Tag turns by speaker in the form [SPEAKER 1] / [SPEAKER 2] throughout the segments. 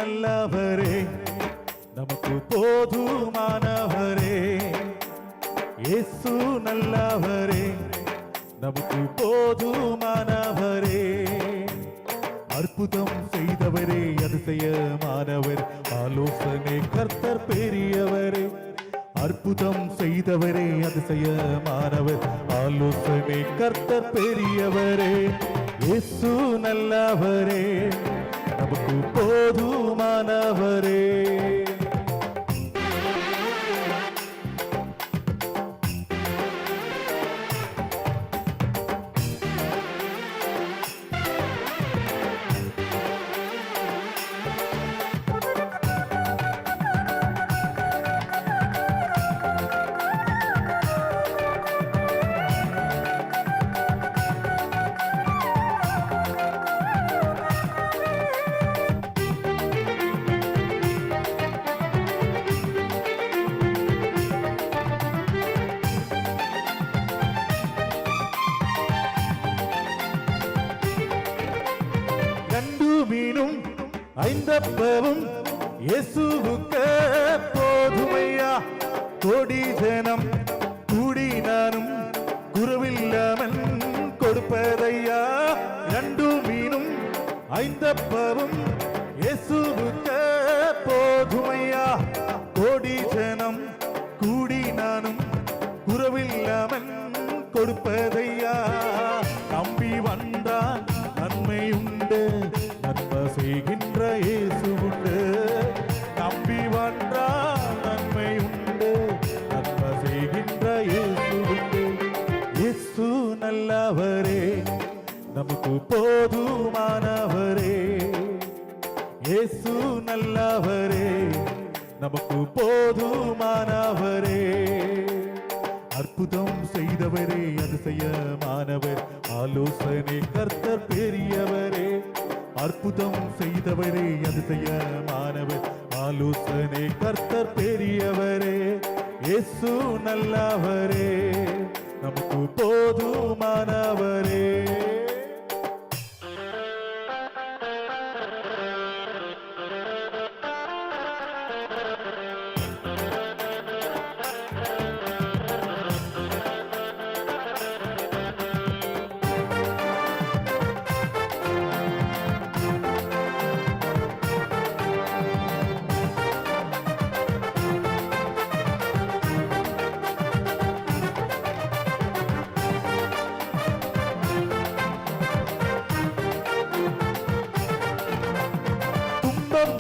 [SPEAKER 1] நல்லவரே, நமக்கு போதுமானவரே. இயேசு நல்லவரே, நமக்கு போதுமானவரே. அற்புதம் செய்தவரே, அதிசயமானவர், ஆலோசனை கர்த்தர் பெரியவரே. அற்புதம் செய்தவரே, அதிசயமானவர், ஆலோசனை கர்த்தர் பெரியவரே. இயேசு நல்லவரே, நமக்கு போதுமானவரே. மீனும் ஐந்தப்பவும் இயேசுவுக்கு போதுமையா. கோடி ஜனம் கூடினானும் குறவில்லாமல் கொடுப்பதையா. 2 மீனும் 5 அப்பமும் இயேசுவுக்கு போதுமையா. கோடி ஜனம் கூடினானும் குறவில்லாமல் கொடுப்பதையா. நம்பி வந்தான் நன்மை உண்டு, நன்மை செய்கின்ற இயேசு உண்டு. நம்பி வந்தான் நன்மை உண்டு, நன்மை செய்கின்ற இயேசு உண்டு. இயேசு நல்லவரே, நமக்கு போதுமானவரே. இயேசு நல்லவரே, நமக்கு போதுமானவரே. அற்புதம் செய்தவரே, அதிசயமானவர், ஆலோசனை கர்த்தர் பெரியவரே. அற்புதம் செய்தவரே, அதிசயமானவர், ஆலோசனை கர்த்தர் பெரியவரே. இயேசு நல்லவரே, நமக்கு போதுமானவரே.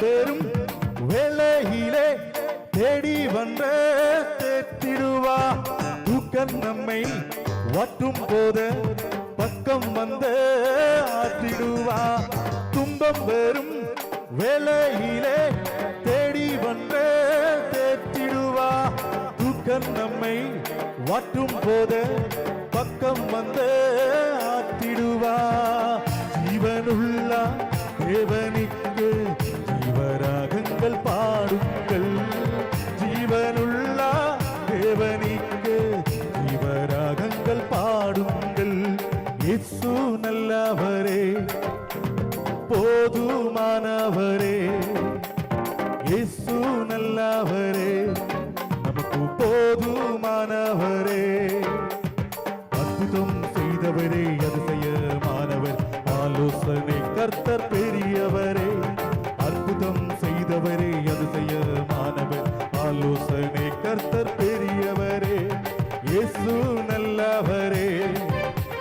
[SPEAKER 1] பெரும் வேளையிலே தேடி வந்த தேத்திடுவா. தூக்கம் நம்மை வாட்டும் போது பக்கம் வந்த ஆற்றிடுவா. துன்பம் பெரும் வேளையிலே தேடி வந்த தேத்திடுவா. தூக்கம் நம்மை வாட்டும் போது பக்கம் வந்த ஆற்றிடுவா. ஜீவனுள்ள தேவனுக்கு ஜீவராகங்கள் பாடுங்கள். ஜீவனுள்ள தேவனுக்கு ஜீவராகங்கள் பாடுங்கள். இயேசு நல்லவரே, போதுமானவரே. இயேசு நல்லவரே, நமக்கு போதுமானவரே. அற்புதம் செய்தவரே, அதிசயமானவர், ஆலோசனை கர்த்தர் பெரியவரே. அற்புதம் செய்தவரே, அதிசயமானவர், ஆலோசனை கர்த்தர் பெரியவரே. இயேசு நல்லவரே,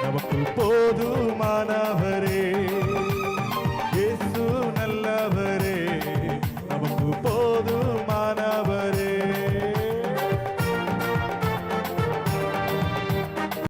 [SPEAKER 1] நமக்கு போதும்